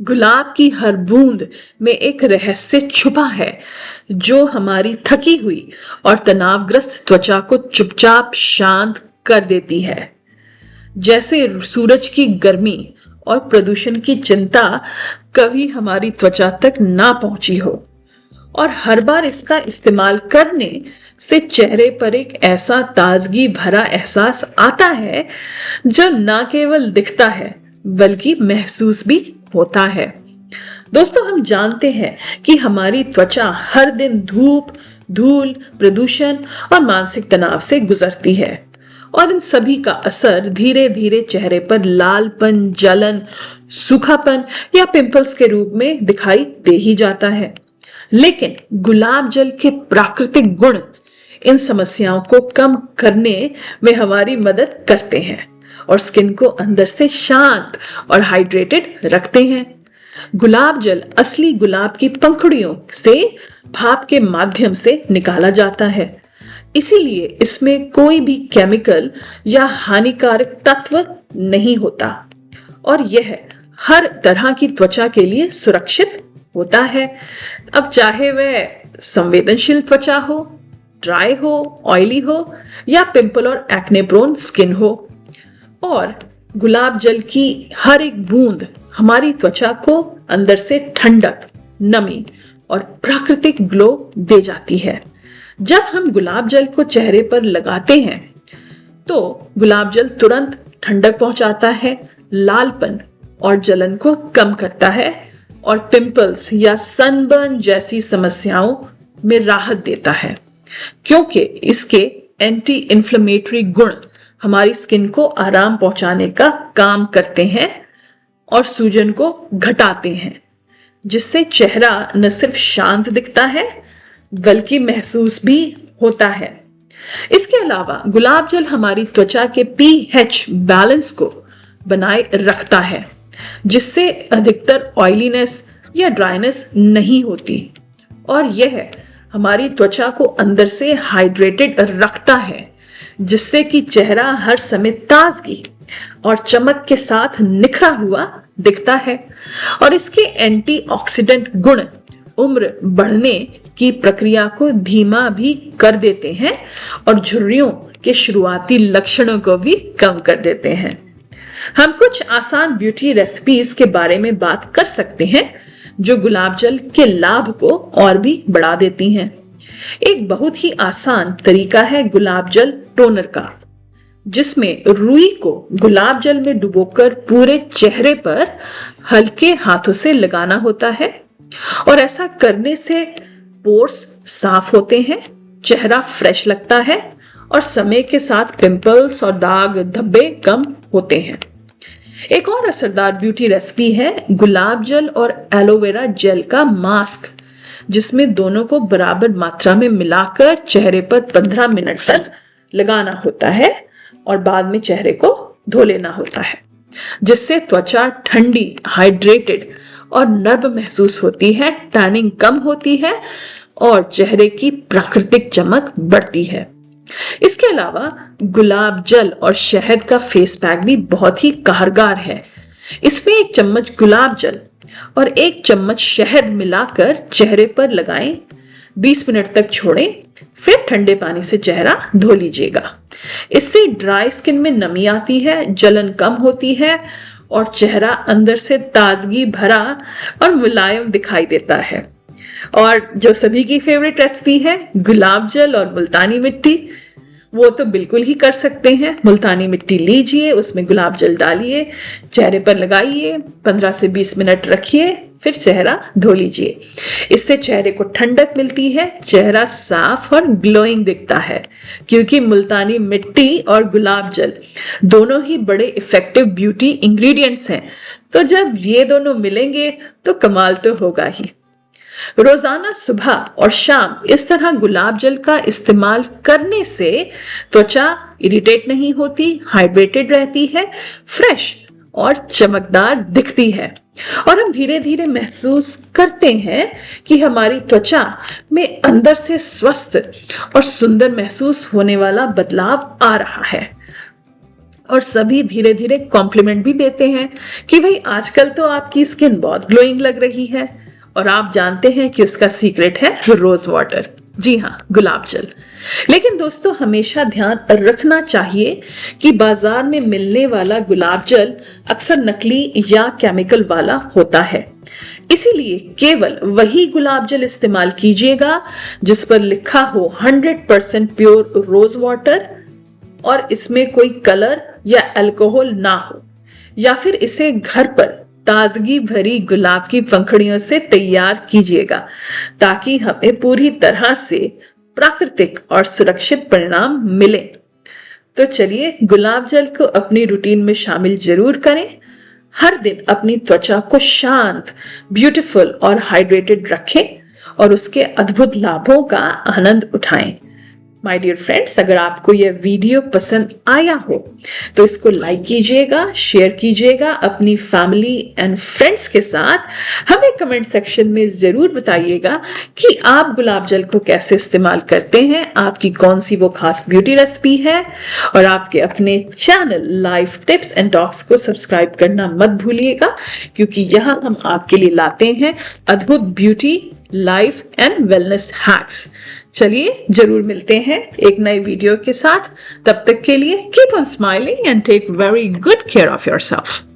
गुलाब की हर बूंद में एक रहस्य छुपा है जो हमारी थकी हुई और तनावग्रस्त त्वचा को चुपचाप शांत कर देती है। जैसे सूरज की गर्मी और प्रदूषण की चिंता कभी हमारी त्वचा तक ना पहुंची हो, और हर बार इसका इस्तेमाल करने से चेहरे पर एक ऐसा ताजगी भरा एहसास आता है जो न केवल दिखता है बल्कि महसूस भी होता है। दोस्तों, हम जानते हैं कि हमारी त्वचा हर दिन धूप, धूल, प्रदूषण और मानसिक तनाव से गुजरती है, और इन सभी का असर धीरे धीरे चेहरे पर लालपन, जलन, सूखापन या पिंपल्स के रूप में दिखाई दे ही जाता है। लेकिन गुलाब जल के प्राकृतिक गुण इन समस्याओं को कम करने में हमारी मदद करते हैं और स्किन को अंदर से शांत और हाइड्रेटेड रखते हैं। गुलाब जल असली गुलाब की पंखुड़ियों से भाप के माध्यम से निकाला जाता है, इसीलिए इसमें कोई भी केमिकल या हानिकारक तत्व नहीं होता, और यह हर तरह की त्वचा के लिए सुरक्षित होता है। अब चाहे वह संवेदनशील त्वचा हो, ड्राई हो, ऑयली हो या पिंपल और एक्ने प्रोन स्किन हो, और गुलाब जल की हर एक बूंद हमारी त्वचा को अंदर से ठंडक, नमी और प्राकृतिक ग्लो दे जाती है। जब हम गुलाब जल को चेहरे पर लगाते हैं तो गुलाब जल तुरंत ठंडक पहुंचाता है, लालपन और जलन को कम करता है और पिंपल्स या सनबर्न जैसी समस्याओं में राहत देता है, क्योंकि इसके एंटी इन्फ्लेमेटरी गुण हमारी स्किन को आराम पहुंचाने का काम करते हैं और सूजन को घटाते हैं, जिससे चेहरा न सिर्फ शांत दिखता है बल्कि महसूस भी होता है। इसके अलावा गुलाब जल हमारी त्वचा के पीएच बैलेंस को बनाए रखता है, जिससे अधिकतर ऑयलीनेस या ड्राइनेस नहीं होती, और यह हमारी त्वचा को अंदर से हाइड्रेटेड रखता है, जिससे कि चेहरा हर समय ताजगी और चमक के साथ निखरा हुआ दिखता है। और इसके एंटीऑक्सीडेंट गुण उम्र बढ़ने की प्रक्रिया को धीमा भी कर देते हैं और झुर्रियों के शुरुआती लक्षणों को भी कम कर देते हैं। हम कुछ आसान ब्यूटी रेसिपीज के बारे में बात कर सकते हैं जो गुलाब जल के लाभ को और भी बढ़ा देती हैं। एक बहुत ही आसान तरीका है गुलाब जल टोनर का, जिसमें रुई को गुलाब जल में डुबोकर पूरे चेहरे पर हल्के हाथों से लगाना होता है, और ऐसा करने से पोर्स साफ होते हैं, चेहरा फ्रेश लगता है और समय के साथ पिंपल्स और दाग धब्बे कम होते हैं। एक और असरदार ब्यूटी रेसिपी है गुलाब जल और एलोवेरा जेल का मास्क, जिसमें दोनों को बराबर मात्रा में मिलाकर चेहरे पर 15 मिनट तक लगाना होता है और बाद में चेहरे को धो लेना होता है, जिससे त्वचा ठंडी, हाइड्रेटेड और नर्म महसूस होती है, टैनिंग कम होती है और चेहरे की प्राकृतिक चमक बढ़ती है। इसके अलावा गुलाब जल और शहद का फेस पैक भी बहुत ही कारगर है। इसमें 1 चम्मच गुलाब जल और 1 चम्मच शहद मिलाकर चेहरे पर लगाएं, 20 मिनट तक छोड़ें, फिर ठंडे पानी से चेहरा धो लीजिएगा। इससे ड्राई स्किन में नमी आती है, जलन कम होती है और चेहरा अंदर से ताजगी भरा और मुलायम दिखाई देता है। और जो सभी की फेवरेट रेसिपी है गुलाब जल और मुल्तानी मिट्टी, वो तो बिल्कुल ही कर सकते हैं। मुल्तानी मिट्टी लीजिए, उसमें गुलाब जल डालिए, चेहरे पर लगाइए, 15 से 20 मिनट रखिए, फिर चेहरा धो लीजिए। इससे चेहरे को ठंडक मिलती है, चेहरा साफ और ग्लोइंग दिखता है, क्योंकि मुल्तानी मिट्टी और गुलाब जल दोनों ही बड़े इफेक्टिव ब्यूटी इंग्रेडिएंट्स हैं। तो जब ये दोनों मिलेंगे तो कमाल तो होगा ही। रोजाना सुबह और शाम इस तरह गुलाब जल का इस्तेमाल करने से त्वचा इरिटेट नहीं होती, हाइड्रेटेड रहती है, फ्रेश और चमकदार दिखती है, और हम धीरे धीरे महसूस करते हैं कि हमारी त्वचा में अंदर से स्वस्थ और सुंदर महसूस होने वाला बदलाव आ रहा है। और सभी धीरे धीरे कॉम्प्लीमेंट भी देते हैं कि भाई आजकल तो आपकी स्किन बहुत ग्लोइंग लग रही है। और आप जानते हैं कि उसका सीक्रेट है रोज वाटर, जी हाँ, गुलाब जल। लेकिन दोस्तों हमेशा ध्यान रखना चाहिए कि बाजार में मिलने वाला गुलाब जल अक्सर नकली या केमिकल वाला होता है। इसीलिए केवल वही गुलाब जल इस्तेमाल कीजिएगा जिस पर लिखा हो 100% प्योर रोज वाटर और इसमें कोई कलर या अल्कोहल ना हो, या फिर इसे घर पर ताजगी भरी गुलाब की पंखुड़ियों से तैयार कीजिएगा ताकि हमें पूरी तरह से प्राकृतिक और सुरक्षित परिणाम मिले। तो चलिए गुलाब जल को अपनी रूटीन में शामिल जरूर करें। हर दिन अपनी त्वचा को शांत, ब्यूटीफुल और हाइड्रेटेड रखें और उसके अद्भुत लाभों का आनंद उठाएं। माय डियर फ्रेंड्स, अगर आपको यह वीडियो पसंद आया हो तो इसको लाइक कीजिएगा, शेयर कीजिएगा अपनी फैमिली एंड फ्रेंड्स के साथ। हमें कमेंट सेक्शन में जरूर बताइएगा कि आप गुलाब जल को कैसे इस्तेमाल करते हैं, आपकी कौन सी वो खास ब्यूटी रेसिपी है। और आपके अपने channel life tips and talks को सब्सक्राइब करना मत भूलिएगा, क्योंकि यहाँ हम आपके लिए लाते हैं अद्भुत beauty, life and wellness hacks. चलिए जरूर मिलते हैं एक नए वीडियो के साथ। तब तक के लिए keep on smiling and take very good care of yourself.